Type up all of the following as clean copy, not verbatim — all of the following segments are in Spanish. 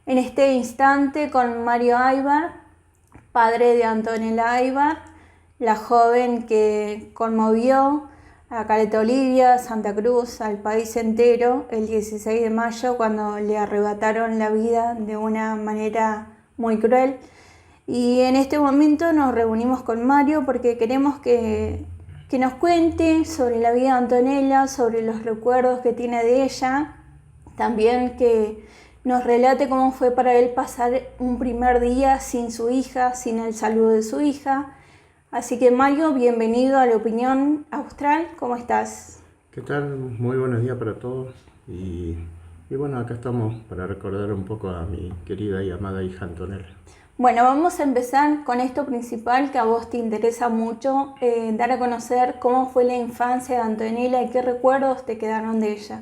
en este instante con Mario Aybar, padre de Antonella Aybar, la joven que conmovió a Caleta Olivia, Santa Cruz, al país entero el 16 de mayo cuando le arrebataron la vida de una manera muy cruel. Y en este momento nos reunimos con Mario porque queremos que nos cuente sobre la vida de Antonella, sobre los recuerdos que tiene de ella, también que nos relate cómo fue para él pasar un primer día sin su hija, sin el saludo de su hija. Así que Mario, bienvenido a La Opinión Austral, ¿cómo estás? ¿Qué tal? Muy buenos días para todos y bueno, acá estamos para recordar un poco a mi querida y amada hija Antonella. Bueno, vamos a empezar con esto principal que a vos te interesa mucho, dar a conocer cómo fue la infancia de Antonella y qué recuerdos te quedaron de ella.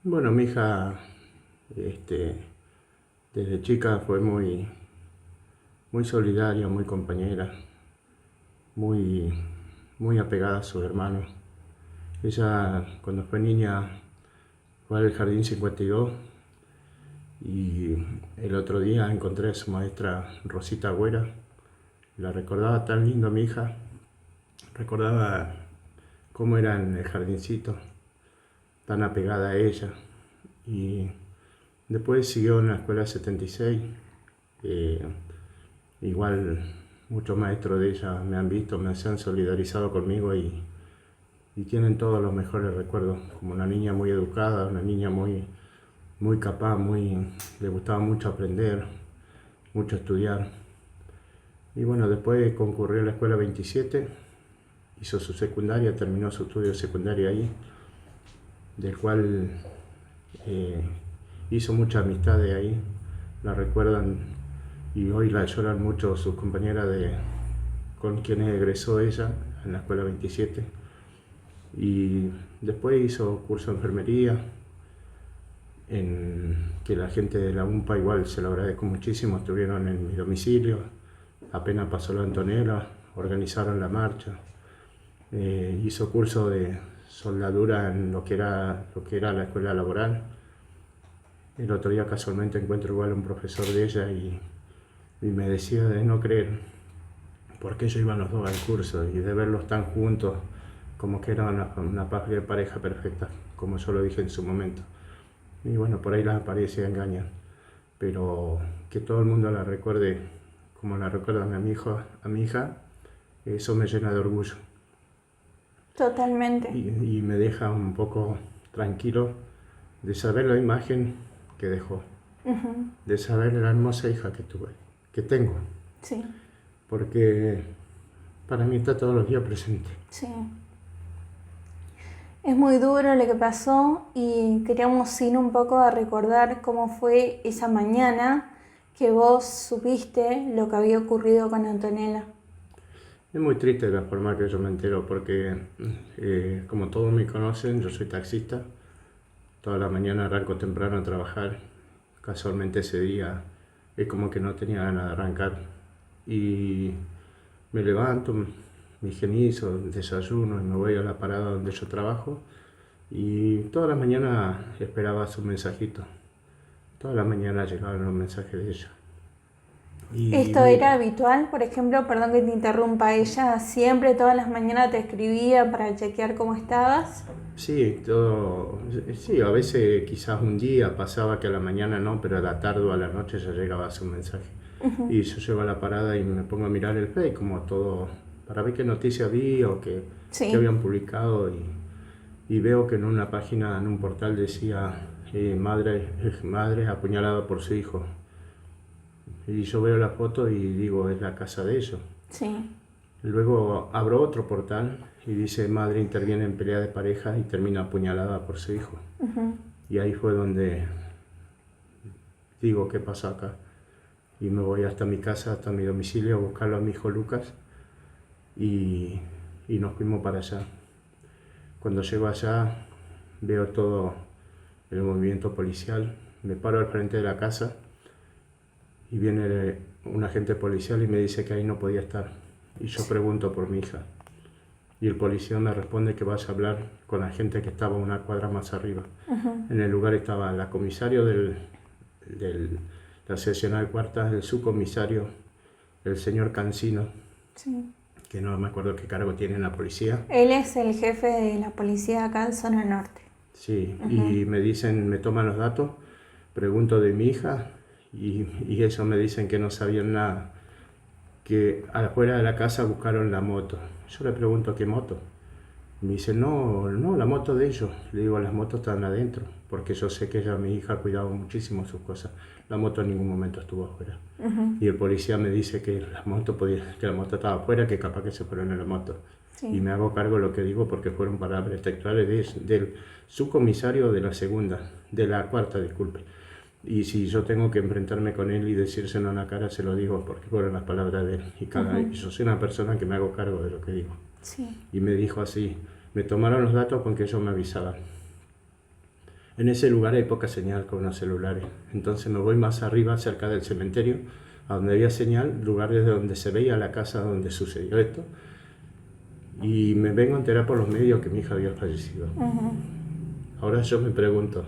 Bueno, mi hija desde chica fue muy solidaria, muy compañera, muy apegada a sus hermanos. Ella cuando fue niña fue al Jardín 52 y el otro día encontré a su maestra Rosita Agüera. La recordaba tan lindo a mi hija, recordaba cómo era en el jardincito, tan apegada a ella. Y después siguió en la escuela 76, igual muchos maestros de ella me han visto, se han solidarizado conmigo y tienen todos los mejores recuerdos, como una niña muy educada, una niña muy capaz, le gustaba mucho aprender, mucho estudiar. Y bueno, después concurrió a la escuela 27, hizo su secundaria, terminó su estudio secundario ahí, del cual hizo muchas amistades ahí, la recuerdan y hoy la lloran mucho sus compañeras con quienes egresó ella en la escuela 27. Y después hizo curso de enfermería, que la gente de la UMPA igual se lo agradezco muchísimo, estuvieron en mi domicilio, apenas pasó la Antonella, organizaron la marcha, hizo curso de soldadura en lo que era la escuela laboral. El otro día casualmente encuentro igual un profesor de ella y me decía de no creer, porque ellos iban los dos al curso y de verlos tan juntos, como que era una pareja perfecta, como yo lo dije en su momento. Y bueno, por ahí las apariencias engañan, pero que todo el mundo la recuerde como la recuerdan a mi hija, eso me llena de orgullo. Totalmente. Y me deja un poco tranquilo de saber la imagen que dejó, de saber la hermosa hija que tengo. Sí. Porque para mí está todos los días presente. Sí. Es muy duro lo que pasó y queríamos ir un poco a recordar cómo fue esa mañana que vos supiste lo que había ocurrido con Antonella. Es muy triste la forma que yo me entero porque, como todos me conocen, yo soy taxista. Toda la mañana arranco temprano a trabajar. Casualmente ese día es como que no tenía ganas de arrancar. Y me levanto, me higienizo, desayuno y me voy a la parada donde yo trabajo. Y toda la mañana esperaba su mensajito. Toda la mañana llegaban los mensajes de ella. ¿Esto era habitual? Por ejemplo, perdón que te interrumpa, ¿ella siempre todas las mañanas te escribía para chequear cómo estabas? Sí, a veces quizás un día pasaba que a la mañana no, pero a la tarde o a la noche ya llegaba su mensaje. Y yo llego a la parada y me pongo a mirar el Face como todo, para ver qué noticias había o qué habían publicado y veo que en una página, en un portal decía madre apuñalada por su hijo. Y yo veo la foto y digo, es la casa de ellos. Sí. Luego abro otro portal y dice, madre interviene en pelea de pareja y termina apuñalada por su hijo. Y ahí fue donde digo, ¿qué pasa acá? Y me voy hasta mi casa, hasta mi domicilio a buscarlo a mi hijo Lucas y nos fuimos para allá. Cuando llego allá veo todo el movimiento policial, me paro al frente de la casa y viene un agente policial y me dice que ahí no podía estar. Y yo pregunto por mi hija. Y el policía me responde que vaya a hablar con la gente que estaba una cuadra más arriba. En el lugar estaba la comisario la seccional cuarta, el subcomisario, el señor Cancino, Sí. que no me acuerdo qué cargo tiene en la policía. Él es el jefe de la policía acá en Zona Norte. Sí, y me dicen, me toman los datos, pregunto de mi hija y ellos me dicen que no sabían nada, que afuera de la casa buscaron la moto. Yo le pregunto qué moto. Me dice, no, la moto de ellos. Le digo, las motos están adentro, porque yo sé que ella, mi hija, cuidaba muchísimo sus cosas. La moto en ningún momento estuvo afuera. Y el policía me dice que la moto estaba afuera, que capaz que se fueron en la moto. Sí. Y me hago cargo de lo que digo porque fueron palabras textuales del subcomisario de la cuarta, disculpe. Y si yo tengo que enfrentarme con él y decírselo en la cara, se lo digo porque fueron las palabras de él. Y yo soy una persona que me hago cargo de lo que digo. Sí. Y me dijo así, me tomaron los datos con que ellos me avisaban. En ese lugar hay poca señal con los celulares, entonces me voy más arriba, cerca del cementerio, a donde había señal, lugar desde donde se veía la casa donde sucedió esto, y me vengo a enterar por los medios que mi hija había fallecido. Ahora yo me pregunto,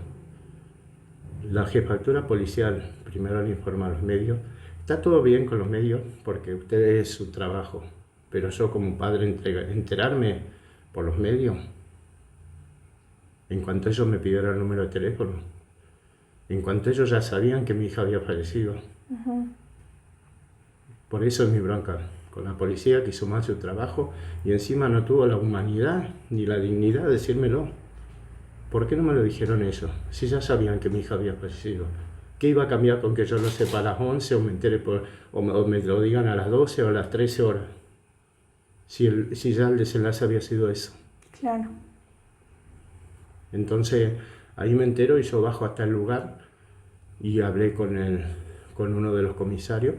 la jefatura policial primero le informa a los medios, está todo bien con los medios porque ustedes es su trabajo, pero yo como padre enterarme por los medios, en cuanto ellos me pidieron el número de teléfono, en cuanto ellos ya sabían que mi hija había fallecido. Por eso es mi bronca con la policía, que hizo mal su trabajo y encima no tuvo la humanidad ni la dignidad de decírmelo. ¿Por qué no me lo dijeron ellos? Si ya sabían que mi hija había fallecido. ¿Qué iba a cambiar con que yo lo sepa a las 11 o me entere o me lo digan a las 12 o a las 13 horas? Si ya el desenlace había sido eso. Claro. Entonces ahí me entero y yo bajo hasta el lugar y hablé con uno de los comisarios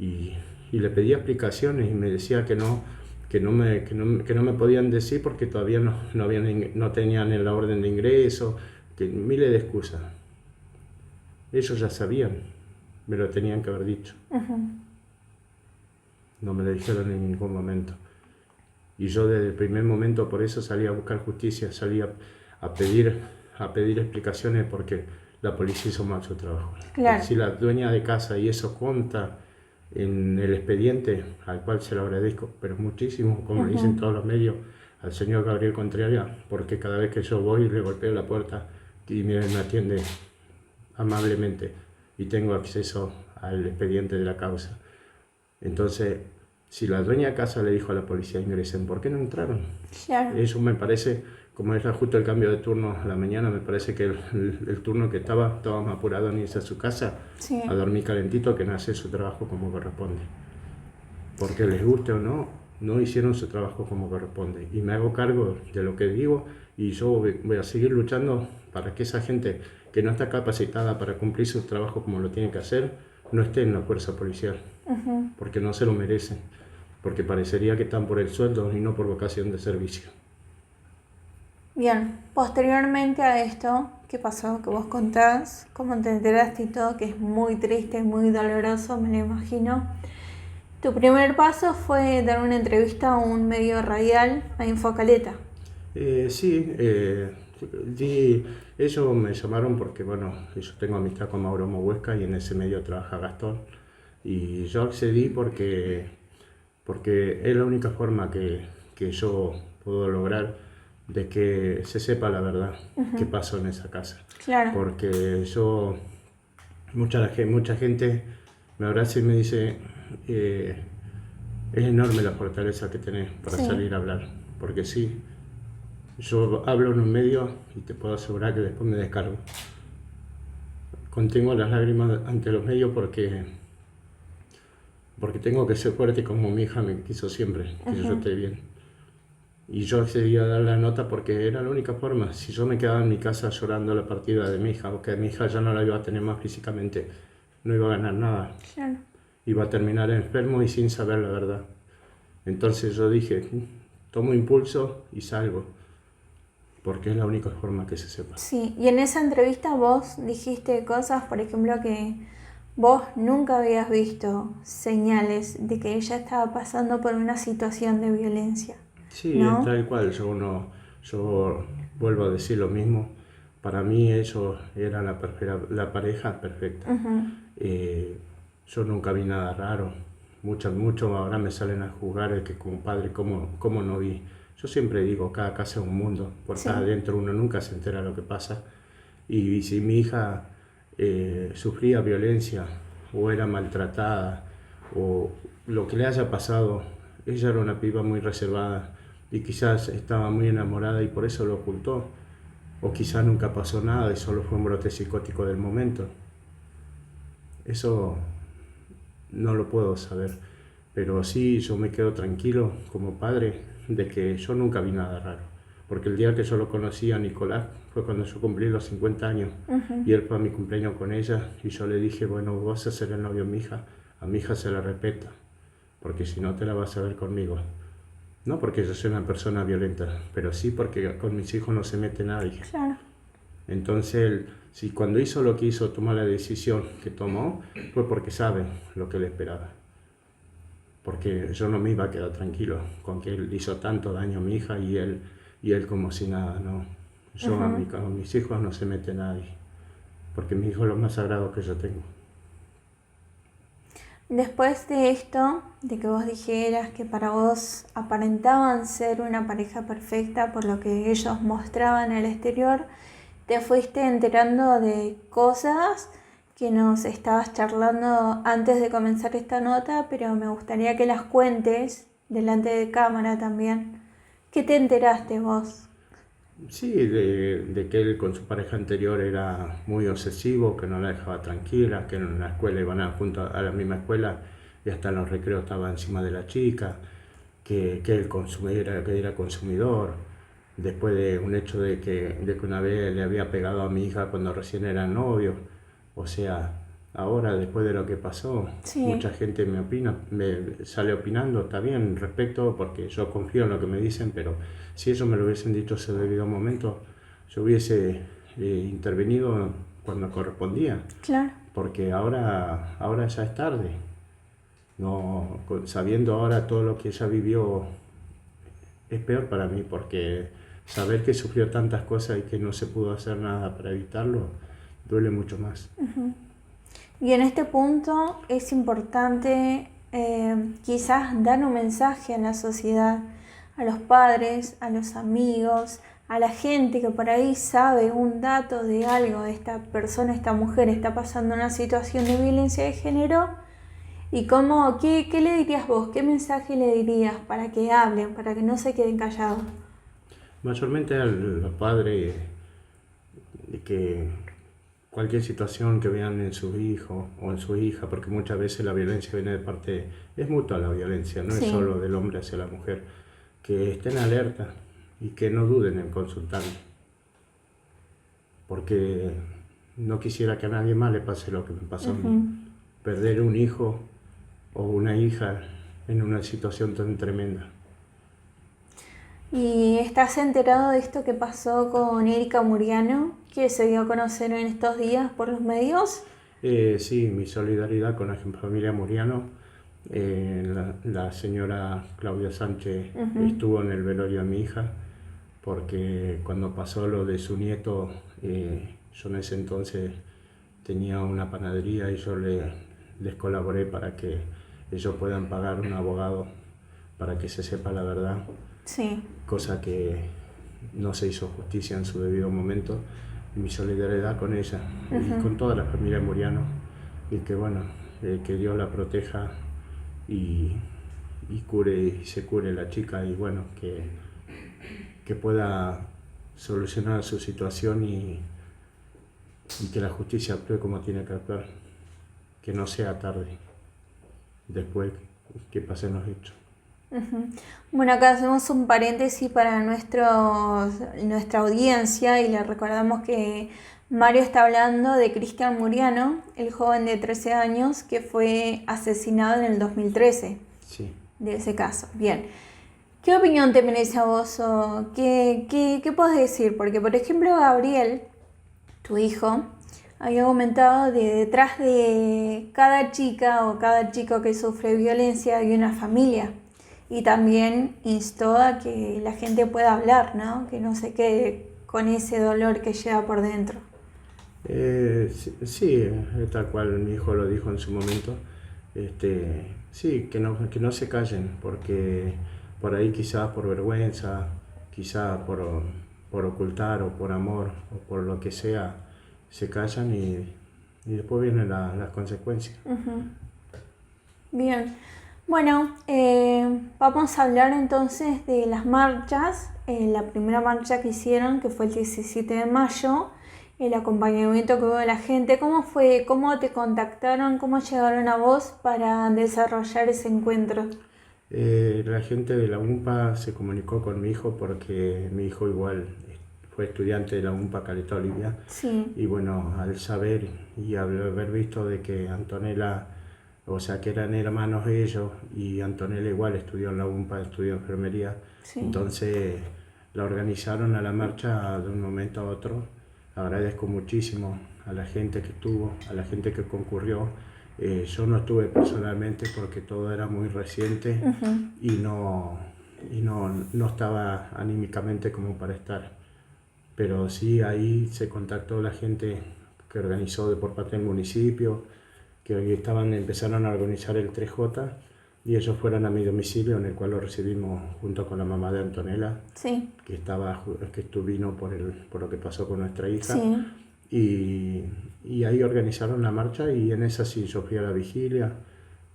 y le pedí explicaciones y me decía que no me podían decir porque todavía no tenían en la orden de ingreso, que miles de excusas. Ellos ya sabían, me lo tenían que haber dicho. No me lo dijeron en ningún momento. Y yo desde el primer momento por eso salí a buscar justicia, salí a pedir explicaciones porque la policía hizo mal su trabajo. Claro. Si la dueña de casa y eso consta en el expediente, al cual se lo agradezco, pero muchísimo, como le dicen todos los medios, al señor Gabriel Contreras, porque cada vez que yo voy y le golpeo la puerta y me atiende amablemente y tengo acceso al expediente de la causa. Entonces, si la dueña de casa le dijo a la policía ingresen, ¿por qué no entraron? Claro. Eso me parece, como era justo el cambio de turno a la mañana, me parece que el turno que estaba más apurado en irse a su casa, Sí. a dormir calentito, que no hacer su trabajo como corresponde. Porque les guste o no hicieron su trabajo como corresponde. Y me hago cargo de lo que digo y yo voy a seguir luchando para que esa gente que no está capacitada para cumplir su trabajo como lo tiene que hacer, no esté en la fuerza policial. Porque no se lo merecen. Porque parecería que están por el sueldo y no por vocación de servicio. Bien, posteriormente a esto, ¿qué pasó? Que vos contás, cómo te enteraste y todo, que es muy triste, muy doloroso, me lo imagino. Tu primer paso fue dar una entrevista a un medio radial, a Infocaleta. Sí, ellos me llamaron porque, bueno, yo tengo amistad con Mauro Mohuesca y en ese medio trabaja Gastón. Y yo accedí porque es la única forma que yo puedo lograr de que se sepa la verdad que pasó en esa casa. Claro. Porque mucha gente me abraza y me dice, es enorme la fortaleza que tenés para salir a hablar. Porque sí, yo hablo en un medio y te puedo asegurar que después me descargo. Contengo las lágrimas ante los medios porque tengo que ser fuerte como mi hija me quiso siempre, que yo esté bien. Y yo accedí a dar la nota porque era la única forma. Si yo me quedaba en mi casa llorando la partida de mi hija, o que mi hija ya no la iba a tener más físicamente, no iba a ganar nada. Claro. Iba a terminar enfermo y sin saber la verdad. Entonces yo dije, tomo impulso y salgo, porque es la única forma que se sepa. Sí, y en esa entrevista vos dijiste cosas, por ejemplo, que vos nunca habías visto señales de que ella estaba pasando por una situación de violencia. Sí, ¿no? tal cual. Yo vuelvo a decir lo mismo. Para mí ellos eran la pareja perfecta. Yo nunca vi nada raro. Muchos ahora me salen a juzgar que como padre, ¿cómo no vi? Yo siempre digo, cada casa es un mundo. Por estar adentro uno nunca se entera lo que pasa. Y si mi hija sufría violencia o era maltratada o lo que le haya pasado, ella era una piba muy reservada y quizás estaba muy enamorada y por eso lo ocultó. O quizás nunca pasó nada y solo fue un brote psicótico del momento. Eso no lo puedo saber, pero sí yo me quedo tranquilo como padre de que yo nunca vi nada raro. Porque el día que yo lo conocí a Nicolás fue cuando yo cumplí los 50 años y él fue a mi cumpleaños con ella y yo le dije, bueno, vos vas a ser el novio de mi hija, a mi hija se la respeta, porque si no te la vas a ver conmigo. No porque yo soy una persona violenta, pero sí porque con mis hijos no se mete nadie. Claro. Entonces, si cuando hizo lo que hizo, tomó la decisión que tomó, fue porque sabe lo que le esperaba. Porque yo no me iba a quedar tranquilo con que él hizo tanto daño a mi hija y él como si nada, no. Yo con mis hijos no se mete nadie, porque mi hijo es lo más sagrado que yo tengo. Después de esto, de que vos dijeras que para vos aparentaban ser una pareja perfecta por lo que ellos mostraban al exterior, te fuiste enterando de cosas que nos estabas charlando antes de comenzar esta nota, pero me gustaría que las cuentes delante de cámara también. ¿Qué te enteraste vos? Sí, de que él con su pareja anterior era muy obsesivo, que no la dejaba tranquila, que en la escuela iban juntos a la misma escuela y hasta en los recreos estaba encima de la chica, que él que era consumidor, después de un hecho de que una vez le había pegado a mi hija cuando recién eran novios. O sea, ahora después de lo que pasó, mucha gente me sale opinando, está bien, respecto, porque yo confío en lo que me dicen, pero si ellos me lo hubiesen dicho en ese debido momento, yo hubiese intervenido cuando correspondía. Claro. Porque ahora ya es tarde. No, sabiendo ahora todo lo que ella vivió, es peor para mí, porque saber que sufrió tantas cosas y que no se pudo hacer nada para evitarlo, duele mucho más. Y en este punto es importante quizás dar un mensaje a la sociedad, a los padres, a los amigos, a la gente que por ahí sabe un dato de algo, de esta persona, esta mujer está pasando una situación de violencia de género. ¿Y qué le dirías vos? ¿Qué mensaje le dirías para que hablen, para que no se queden callados? Mayormente a los padres, de que cualquier situación que vean en su hijo o en su hija, porque muchas veces la violencia viene de parte, es mutua la violencia, no es solo del hombre hacia la mujer, que estén alerta y que no duden en consultarme, porque no quisiera que a nadie más le pase lo que me pasó a mí, perder un hijo o una hija en una situación tan tremenda. ¿Y estás enterado de esto que pasó con Erika Muriano, que se dio a conocer en estos días por los medios? Sí, mi solidaridad con la familia Muriano. La señora Claudia Sánchez estuvo en el velorio de mi hija, porque cuando pasó lo de su nieto, yo en ese entonces tenía una panadería y yo les colaboré para que ellos puedan pagar un abogado para que se sepa la verdad. Sí. Cosa que no se hizo justicia en su debido momento. Y mi solidaridad con ella y con toda la familia Muriano, y que bueno, que Dios la proteja y se cure la chica, y bueno, que pueda solucionar su situación y que la justicia actúe como tiene que actuar, que no sea tarde después que pasen los hechos. Bueno, acá hacemos un paréntesis para nuestra audiencia y le recordamos que Mario está hablando de Cristian Muriano, el joven de 13 años que fue asesinado en el 2013. Sí. De ese caso. Bien. ¿Qué opinión te merece a vos? O ¿qué podés decir? Porque, por ejemplo, Gabriel, tu hijo, había comentado de detrás de cada chica o cada chico que sufre violencia hay una familia. Y también instó a que la gente pueda hablar, ¿no? Que no se quede con ese dolor que lleva por dentro. Sí, tal cual mi hijo lo dijo en su momento. Sí, que no se callen, porque por ahí quizás por vergüenza, quizás por ocultar o por amor o por lo que sea, se callan y después vienen las consecuencias. Uh-huh. Bien, bueno, vamos a hablar entonces de las marchas. La primera marcha que hicieron, que fue el 17 de mayo, el acompañamiento que hubo de la gente. ¿Cómo fue? ¿Cómo te contactaron? ¿Cómo llegaron a vos para desarrollar ese encuentro? La gente de la UMPA se comunicó con mi hijo porque mi hijo igual fue estudiante de la UMPA Caleta Olivia. Sí. Y bueno, al saber y haber visto de que Antonella, o sea, que eran hermanos ellos, y Antonella igual estudió en la UMPA, estudió enfermería, Sí. Entonces la organizaron a la marcha de un momento a otro. Agradezco muchísimo a la gente que estuvo, a la gente que concurrió. Yo no estuve personalmente porque todo era muy reciente. Uh-huh. y no estaba anímicamente como para estar. Pero sí, ahí se contactó la gente que organizó por parte del municipio, que hoy empezaron a organizar el 3J, y ellos fueron a mi domicilio, en el cual lo recibimos junto con la mamá de Antonella, sí. que vino por lo que pasó con nuestra hija. Sí. Y ahí organizaron la marcha, y en esa sí yo fui a la vigilia,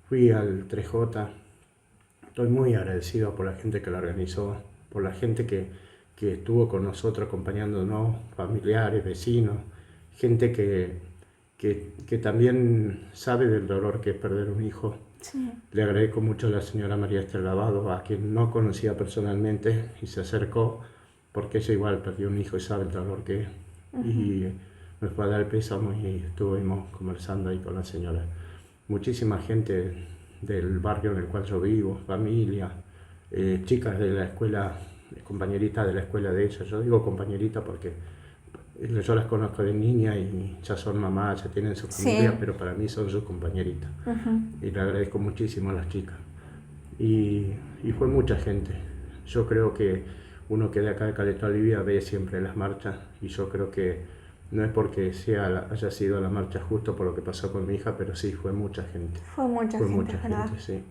fui al 3J. Estoy muy agradecido por la gente que la organizó, por la gente que estuvo con nosotros acompañándonos, familiares, vecinos, gente que también sabe del dolor que es perder un hijo. Sí. Le agradezco mucho a la señora María Esther Lavado, a quien no conocía personalmente, y se acercó porque ella igual perdió un hijo y sabe el dolor que es. Uh-huh. Y me fue a dar el pésamo y estuvimos conversando ahí con la señora. Muchísima gente del barrio en el cual yo vivo, familia, chicas de la escuela, compañeritas de la escuela de ella. Yo digo compañerita porque yo las conozco de niña y ya son mamás, ya tienen su familia, sí. Pero para mí son sus compañeritas. Uh-huh. Y le agradezco muchísimo a las chicas. Y fue mucha gente. Yo creo que uno que de acá de Caleta Olivia ve siempre las marchas, y yo creo que no es porque haya sido la marcha justo por lo que pasó con mi hija, pero sí, fue mucha gente. Fue mucha gente, sí.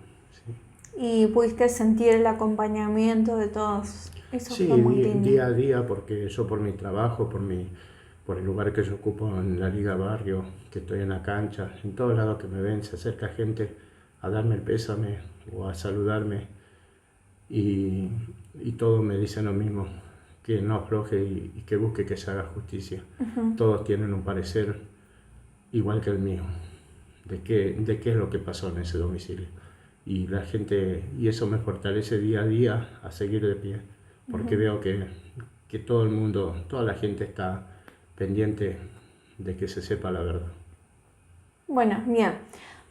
¿Y pudiste sentir el acompañamiento de todos? Eso sí, fue muy lindo. Día a día, porque yo por mi trabajo, por el lugar que yo ocupo en la Liga Barrio, que estoy en la cancha, en todos lados que me ven, se acerca gente a darme el pésame o a saludarme, y todos me dicen lo mismo, que no afloje y que busque que se haga justicia. Uh-huh. Todos tienen un parecer igual que el mío, de qué es lo que pasó en ese domicilio. Y la gente, y eso me fortalece día a día a seguir de pie, porque uh-huh. Veo que todo el mundo, toda la gente está pendiente de que se sepa la verdad. Bueno, bien.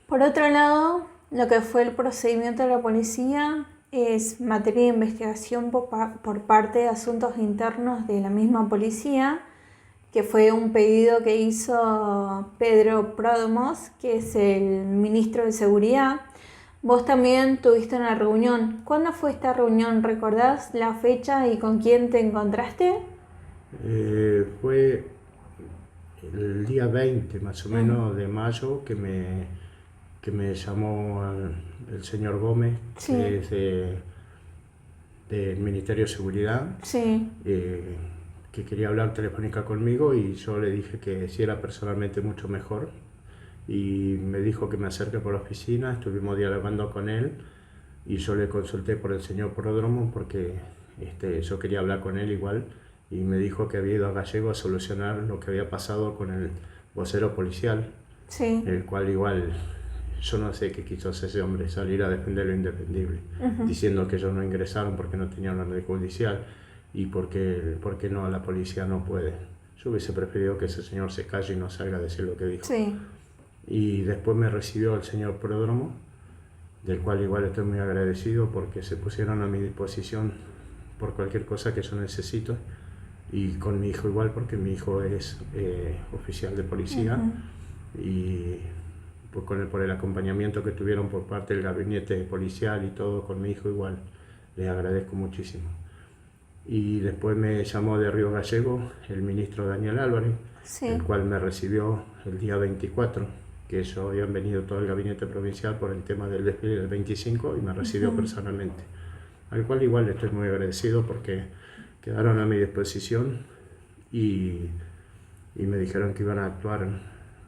Por otro lado, lo que fue el procedimiento de la policía es materia de investigación por parte de asuntos internos de la misma policía, que fue un pedido que hizo Pedro Prodmos, que es el ministro de Seguridad. Vos también tuviste una reunión. ¿Cuándo fue esta reunión? ¿Recordás la fecha y con quién te encontraste? Fue el día 20 más o menos de mayo que me llamó el señor Gómez, sí. Que es del Ministerio de Seguridad, sí. Que quería hablar telefónica conmigo, y yo le dije que si era personalmente mucho mejor, y me dijo que me acerque por la oficina. Estuvimos dialogando con él y yo le consulté por el señor Pródromo porque yo quería hablar con él igual, y me dijo que había ido a Gallego a solucionar lo que había pasado con el vocero policial, sí. El cual igual yo no sé qué quiso hacer ese hombre, salir a defender lo indefendible, uh-huh. Diciendo que ellos no ingresaron porque no tenían una orden judicial y porque no, la policía no puede. Yo hubiese preferido que ese señor se calle y no salga a decir lo que dijo. Sí. Y después me recibió el señor Pródromo, del cual igual estoy muy agradecido porque se pusieron a mi disposición por cualquier cosa que yo necesito, y con mi hijo igual porque mi hijo es oficial de policía, uh-huh. Y pues por el acompañamiento que tuvieron por parte del gabinete policial y todo con mi hijo igual, les agradezco muchísimo. Y después me llamó de Río Gallego el ministro Daniel Álvarez, Sí. el cual me recibió el día 24, que ellos habían venido todo el gabinete provincial por el tema del desfile del 25 y me recibió personalmente. Al cual igual estoy muy agradecido porque quedaron a mi disposición y me dijeron que iban a actuar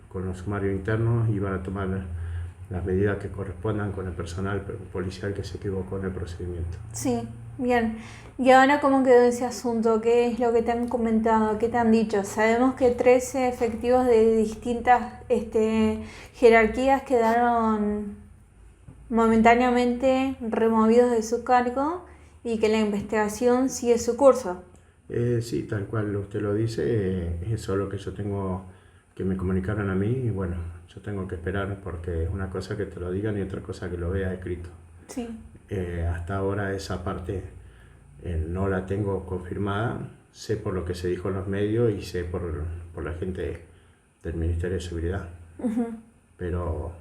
con los sumarios internos, iban a tomar las medidas que correspondan con el personal policial que se equivocó en el procedimiento. Sí, bien. ¿Y ahora cómo quedó ese asunto? ¿Qué es lo que te han comentado? ¿Qué te han dicho? Sabemos que 13 efectivos de distintas jerarquías quedaron momentáneamente removidos de su cargo y que la investigación sigue su curso. Sí, tal cual usted lo dice, eso es lo que yo tengo, que me comunicaron a mí y bueno, yo tengo que esperar porque es una cosa que te lo digan y otra cosa que lo vea escrito. Sí. Hasta ahora esa parte no la tengo confirmada, sé por lo que se dijo en los medios y sé por la gente del Ministerio de Seguridad. Pero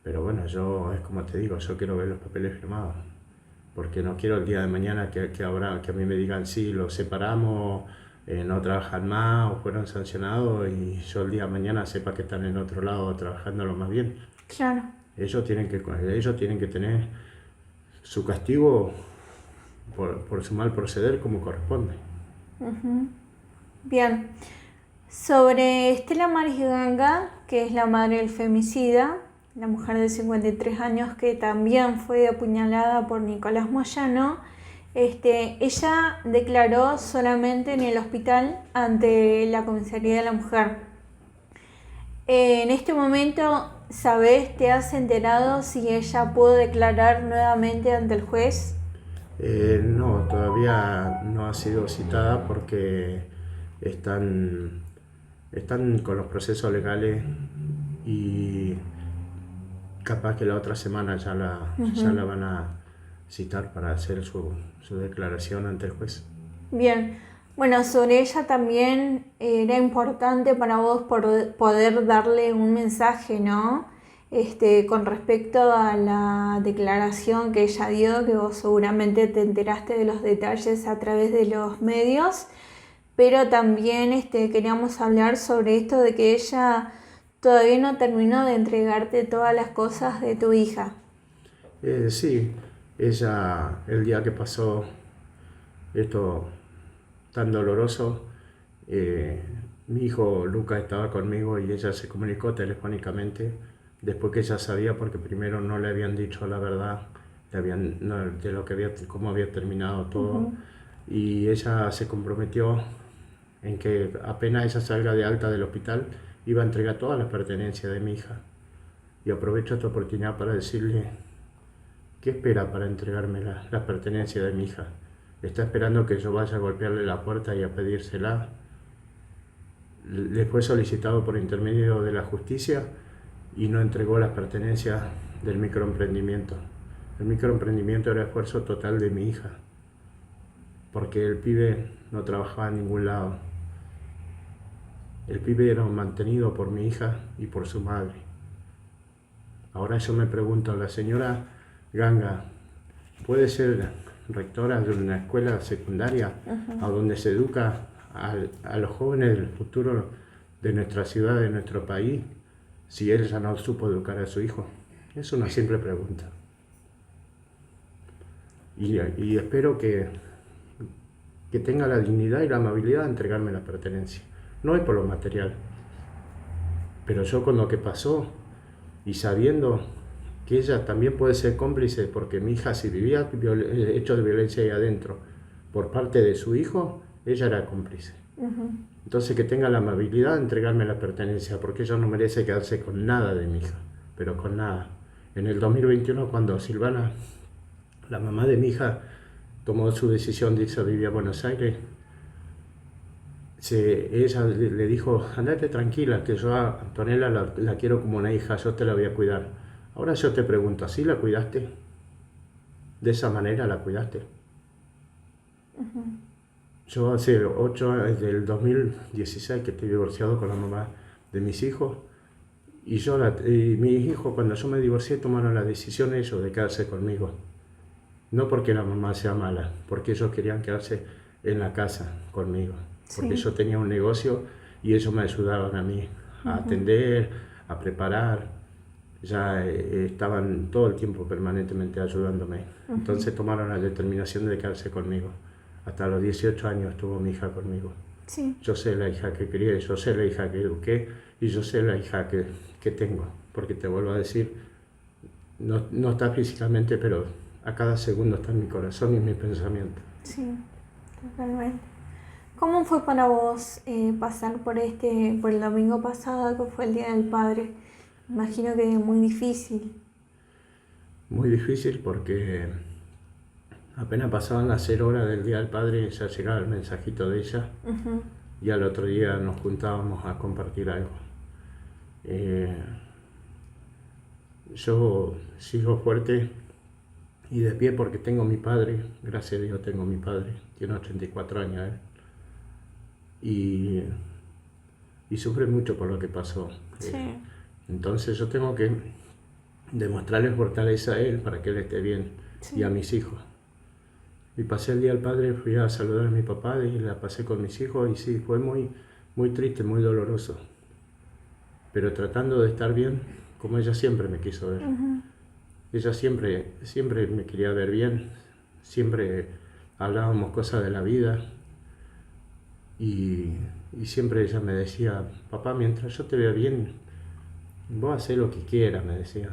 bueno, yo es como te digo, yo quiero ver los papeles firmados, porque no quiero el día de mañana que a mí me digan sí, los separamos, no trabajan más o fueron sancionados y yo el día de mañana sepa que están en otro lado trabajándolo más bien. Claro. Ellos tienen que tener su castigo por su mal proceder como corresponde. Bien. Sobre Estela Maris Ganga, que es la madre del femicida, la mujer de 53 años que también fue apuñalada por Nicolás Moyano, ella declaró solamente en el hospital ante la comisaría de la mujer. En este momento, ¿sabes, te has enterado si ella pudo declarar nuevamente ante el juez? No, todavía no ha sido citada porque están con los procesos legales y capaz que la otra semana ya la van a citar para hacer su declaración ante el juez. Bien, bueno, sobre ella también era importante para vos poder darle un mensaje, ¿no? Con respecto a la declaración que ella dio, que vos seguramente te enteraste de los detalles a través de los medios, pero también queríamos hablar sobre esto de que ella todavía no terminó de entregarte todas las cosas de tu hija. Sí, ella, el día que pasó esto tan doloroso, mi hijo Lucas estaba conmigo y ella se comunicó telefónicamente después que ella sabía, porque primero no le habían dicho la verdad de lo que cómo había terminado todo. Y ella se comprometió en que apenas ella salga de alta del hospital iba a entregar todas las pertenencias de mi hija. Y aprovecho esta oportunidad para decirle: ¿qué espera para entregarme las pertenencias de mi hija? ¿Está esperando que yo vaya a golpearle la puerta y a pedírsela? Le fue solicitado por intermedio de la justicia y no entregó las pertenencias del microemprendimiento. El microemprendimiento era esfuerzo total de mi hija, porque el pibe no trabajaba en ningún lado. El pibe era mantenido por mi hija y por su madre. Ahora yo me pregunto, la señora Ganga puede ser rectora de una escuela secundaria a donde se educa a los jóvenes del futuro de nuestra ciudad, de nuestro país, si él ya no supo educar a su hijo? Es una simple pregunta. Y espero que tenga la dignidad y la amabilidad de entregarme la pertenencia. No es por lo material, pero yo con lo que pasó y sabiendo que ella también puede ser cómplice, porque mi hija, si vivía hechos de violencia ahí adentro por parte de su hijo, ella era cómplice. Entonces que tenga la amabilidad de entregarme la pertenencia, porque ella no merece quedarse con nada de mi hija, pero con nada. En el 2021, cuando Silvana, la mamá de mi hija, tomó su decisión de irse a vivir a Buenos Aires, ella le dijo: andate tranquila, que yo a Antonella la quiero como una hija, yo te la voy a cuidar. Ahora yo te pregunto, ¿así la cuidaste? ¿De esa manera la cuidaste? Yo hace 8 años, desde el 2016, que estoy divorciado con la mamá de mis hijos, y mis hijos, cuando yo me divorcié, tomaron la decisión ellos de quedarse conmigo. No porque la mamá sea mala, porque ellos querían quedarse en la casa conmigo. Porque Sí. yo tenía un negocio y ellos me ayudaban a mí a atender, a preparar. Ya estaban todo el tiempo permanentemente ayudándome. Entonces tomaron la determinación de quedarse conmigo. Hasta los 18 años estuvo mi hija conmigo. Sí. Yo sé la hija que crié, yo sé la hija que eduqué y yo sé la hija que tengo. Porque te vuelvo a decir, no está físicamente, pero a cada segundo está en mi corazón y en mi pensamiento. Sí, totalmente. ¿Cómo fue para vos pasar por el domingo pasado, que fue el Día del Padre? Imagino que es muy difícil. Muy difícil porque apenas pasaban las 0 horas del Día del Padre, ya llegaba el mensajito de ella y al otro día nos juntábamos a compartir algo. Yo sigo fuerte y de pie porque tengo mi padre, gracias a Dios tengo mi padre, tiene 84 años él. Y sufre mucho por lo que pasó. Sí. Entonces yo tengo que demostrarle fortaleza a él para que él esté bien Sí. y a mis hijos. Y pasé el Día del Padre, fui a saludar a mi papá y la pasé con mis hijos y sí, fue muy, muy triste, muy doloroso. Pero tratando de estar bien, como ella siempre me quiso ver. Ella siempre me quería ver bien, siempre hablábamos cosas de la vida y siempre ella me decía, papá, mientras yo te vea bien, vos hacés lo que quieras, me decía,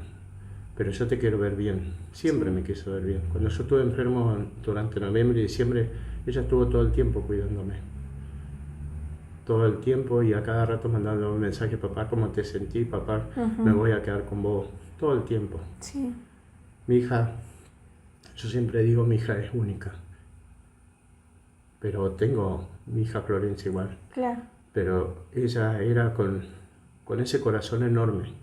pero yo te quiero ver bien. Siempre me quiso ver bien. Cuando yo estuve enfermo durante noviembre y diciembre, ella estuvo todo el tiempo cuidándome. Todo el tiempo y a cada rato mandando un mensaje, papá, ¿cómo te sentí? Papá, me voy a quedar con vos. Todo el tiempo. Sí. Mi hija, yo siempre digo, mi hija es única. Pero tengo mi hija Florencia igual. Claro. Pero ella era con ese corazón enorme.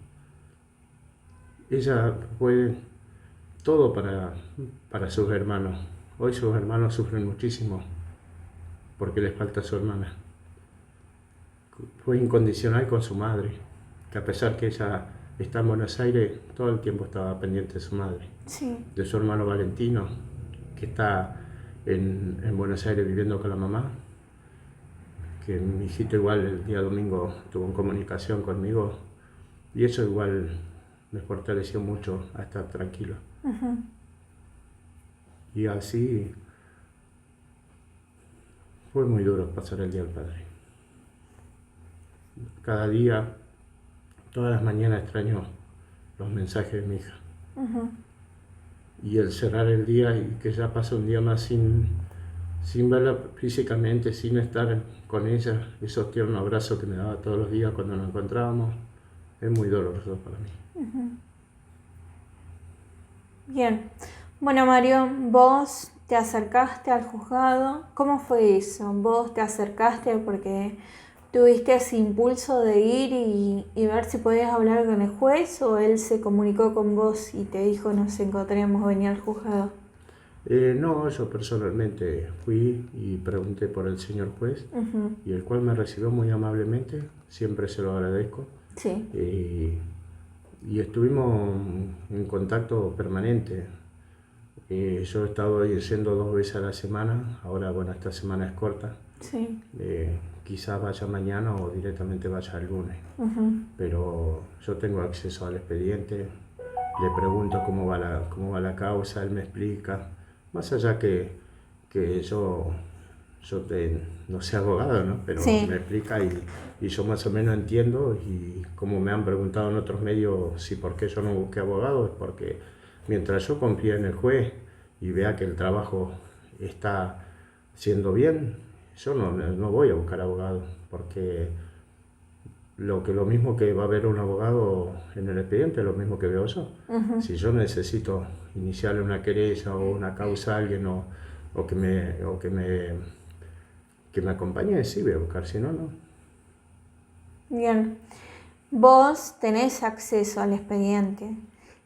Ella fue todo para sus hermanos. Hoy sus hermanos sufren muchísimo porque les falta su hermana. Fue incondicional con su madre, que a pesar que ella está en Buenos Aires, todo el tiempo estaba pendiente de su madre. Sí. De su hermano Valentino, que está en Buenos Aires viviendo con la mamá, que mi hijito igual el día domingo tuvo en comunicación conmigo y eso igual me fortaleció mucho a estar tranquilo. Y así fue muy duro pasar el Día del Padre. Cada día, todas las mañanas extraño los mensajes de mi hija. Y el cerrar el día y que ya pasa un día más sin verla físicamente, sin estar con ella, esos tiernos abrazos que me daba todos los días cuando nos encontrábamos, es muy doloroso para mí. Bien. Bueno, Mario, vos te acercaste al juzgado. ¿Cómo fue eso? ¿Vos te acercaste porque tuviste ese impulso de ir y ver si podías hablar con el juez, o él se comunicó con vos y te dijo nos encontraremos, venir al juzgado? No, yo personalmente fui y pregunté por el señor juez y el cual me recibió muy amablemente, siempre se lo agradezco. Sí. Y estuvimos en contacto permanente. Yo he estado yendo 2 veces a la semana, ahora bueno, esta semana es corta. Sí. Quizás vaya mañana o directamente vaya el lunes. Pero yo tengo acceso al expediente, le pregunto cómo va la causa, él me explica. Más allá que yo no sé abogado, ¿no? Pero Sí. me explica y yo más o menos entiendo, y como me han preguntado en otros medios si por qué yo no busqué abogado, es porque mientras yo confíe en el juez y vea que el trabajo está siendo bien, yo no voy a buscar abogado, porque lo mismo que va a haber un abogado en el expediente es lo mismo que veo yo. Si yo necesito iniciarle una querella o una causa a alguien o que me acompañe, sí voy a buscar, si no, no. Bien. Vos tenés acceso al expediente.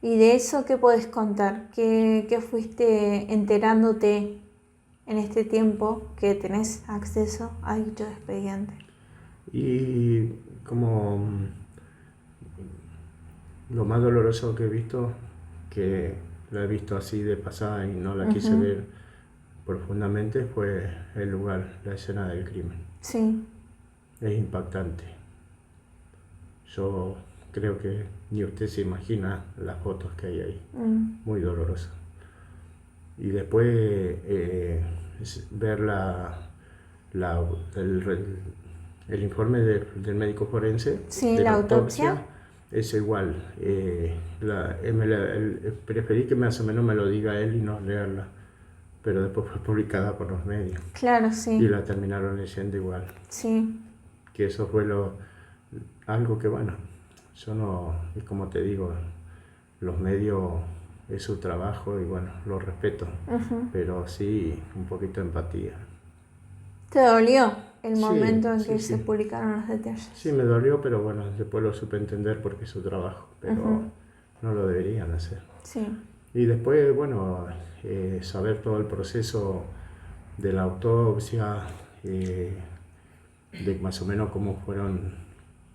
¿Y de eso qué podés contar? ¿Qué fuiste enterándote en este tiempo que tenés acceso a dicho expediente? Y como lo más doloroso que he visto, que la he visto así de pasada y no la quise ver profundamente, fue el lugar, la escena del crimen. Sí. Es impactante. Yo creo que ni usted se imagina las fotos que hay ahí. Muy dolorosa. Y después ver el informe del médico forense, Sí, de la autopsia. es igual. Preferí que más o menos me lo diga él y no leerla, pero después fue publicada por los medios. Claro, sí. Y la terminaron leyendo igual. Sí. Que eso fue algo que, bueno, yo no, y como te digo, los medios es su trabajo y bueno, lo respeto, pero sí un poquito de empatía. ¿Te dolió el Sí, momento en que sí. se publicaron los detalles? Sí, me dolió, pero bueno, después lo supe entender porque es su trabajo, pero no lo deberían hacer. Sí. Y después, bueno, saber todo el proceso de la autopsia, de más o menos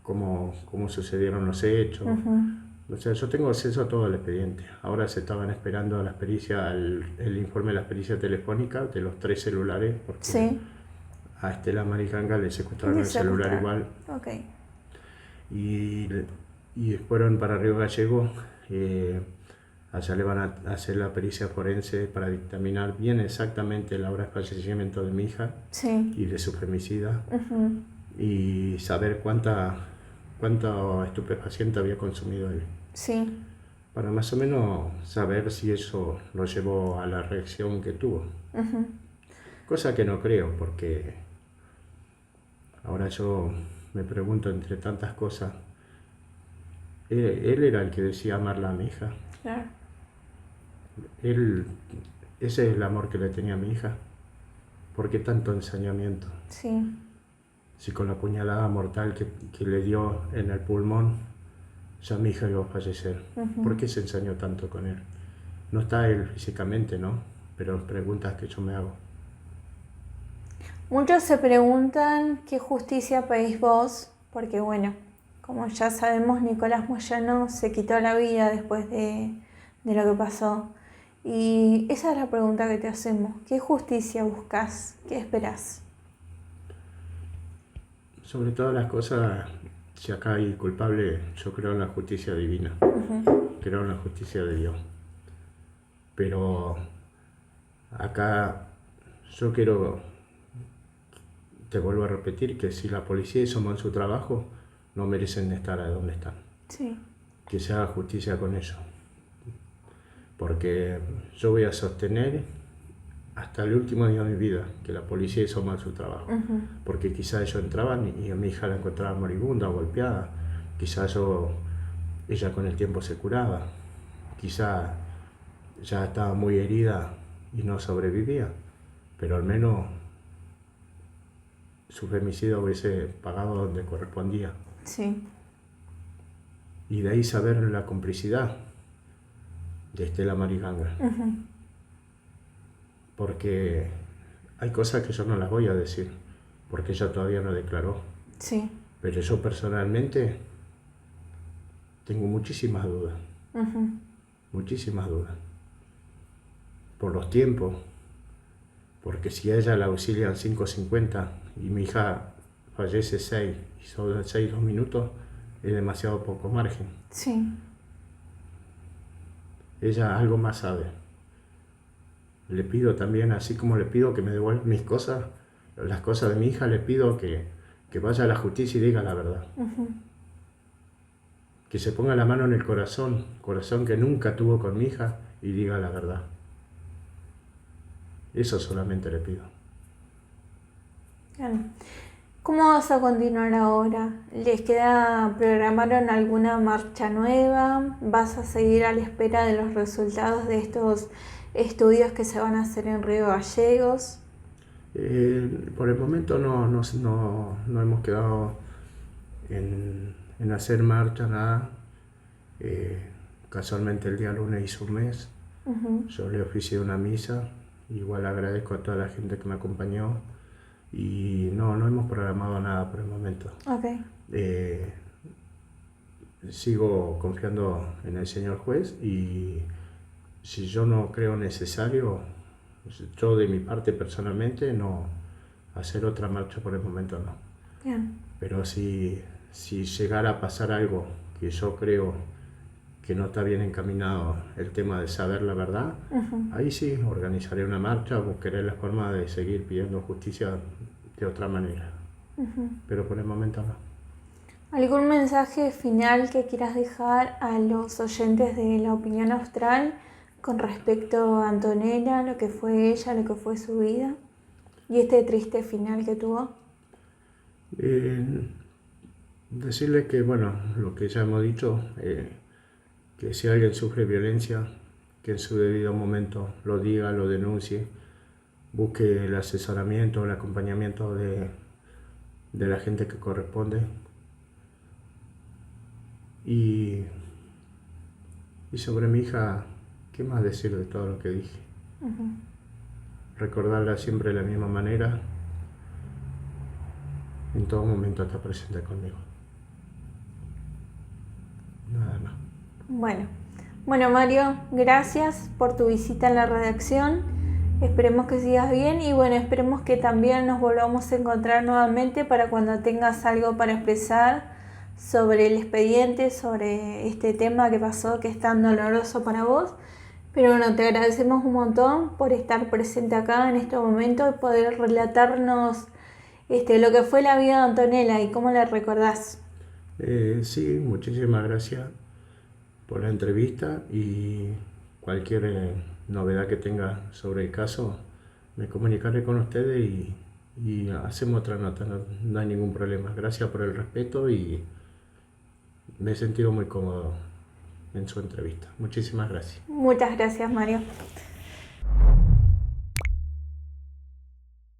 cómo sucedieron los hechos. O sea, yo tengo acceso a todo el expediente. Ahora se estaban esperando la pericia, el informe de la pericia telefónica de los 3 celulares, porque Sí. a Estela Maricanga le secuestraron el celular igual. Ok. Y fueron para Río Gallego. Allá le van a hacer la pericia forense para dictaminar bien exactamente la hora de fallecimiento de mi hija y de su femicida, y saber cuánta estupefaciente había consumido él. Sí. Para más o menos saber si eso lo llevó a la reacción que tuvo. Cosa que no creo, porque ahora yo me pregunto entre tantas cosas, él era el que decía amarla a mi hija. Claro. Ese es el amor que le tenía a mi hija. ¿Por qué tanto ensañamiento? Sí. Si con la puñalada mortal que le dio en el pulmón, ya mi hija iba a fallecer. ¿Por qué se ensañó tanto con él? No está él físicamente, ¿no? Pero preguntas que yo me hago. Muchos se preguntan qué justicia pedís vos, porque bueno, como ya sabemos, Nicolás Moyano se quitó la vida después de lo que pasó. Y esa es la pregunta que te hacemos. ¿Qué justicia buscas? ¿Qué esperás? Sobre todas las cosas, si acá hay culpable, yo creo en la justicia divina. Creo en la justicia de Dios. Pero acá yo te vuelvo a repetir, que si la policía hizo mal su trabajo, no merecen estar a donde están. Sí. Que se haga justicia con ellos. Porque yo voy a sostener hasta el último día de mi vida que la policía hizo mal su trabajo. Porque quizá ellos entraban y a mi hija la encontraban moribunda o golpeada. Quizá ella con el tiempo se curaba. Quizá ya estaba muy herida y no sobrevivía. Pero al menos su femicidio hubiese pagado donde correspondía. Sí. Y de ahí saber la complicidad de Estela Maricanga. Porque hay cosas que yo no las voy a decir, porque ella todavía no declaró. Sí. Pero yo personalmente tengo muchísimas dudas. Muchísimas dudas. Por los tiempos. Porque si a ella la auxilian 5:50 y mi hija fallece 6 y son 6 2 minutos, es demasiado poco margen. Sí. Ella algo más sabe. Le pido también, así como le pido que me devuelva mis cosas, las cosas de mi hija, le pido que vaya a la justicia y diga la verdad. Que se ponga la mano en el corazón que nunca tuvo con mi hija, y diga la verdad. Eso solamente le pido. Bien. ¿Cómo vas a continuar ahora? ¿Programaron alguna marcha nueva? ¿Vas a seguir a la espera de los resultados de estos estudios que se van a hacer en Río Gallegos? Por el momento no hemos quedado en hacer marcha, nada. Casualmente el día lunes hizo un mes. Yo le oficié una misa. Igual agradezco a toda la gente que me acompañó. Y no hemos programado nada por el momento. Okay. Sigo confiando en el señor juez y si yo no creo necesario, yo de mi parte personalmente no hacer otra marcha por el momento no. Bien. Pero si llegara a pasar algo que yo creo que no está bien encaminado el tema de saber la verdad, ahí sí organizaré una marcha, buscaré la forma de seguir pidiendo justicia de otra manera. Pero por el momento no. ¿Algún mensaje final que quieras dejar a los oyentes de La Opinión Austral con respecto a Antonella, lo que fue ella, lo que fue su vida y este triste final que tuvo? Decirles que, bueno, lo que ya hemos dicho, que si alguien sufre violencia, que en su debido momento lo diga, lo denuncie, busque el asesoramiento, el acompañamiento de la gente que corresponde. Y sobre mi hija, ¿qué más decir de todo lo que dije? Recordarla siempre de la misma manera, en todo momento está presente conmigo. Nada más. Bueno Mario, gracias por tu visita en la redacción. Esperemos que sigas bien y bueno, esperemos que también nos volvamos a encontrar nuevamente para cuando tengas algo para expresar sobre el expediente, sobre este tema que pasó, que es tan doloroso para vos. Pero bueno, te agradecemos un montón por estar presente acá en este momento y poder relatarnos lo que fue la vida de Antonella y cómo la recordás. Sí, muchísimas gracias por la entrevista y cualquier novedad que tenga sobre el caso, me comunicaré con ustedes y hacemos otra nota, no hay ningún problema. Gracias por el respeto y me he sentido muy cómodo en su entrevista. Muchísimas gracias. Muchas gracias, Mario.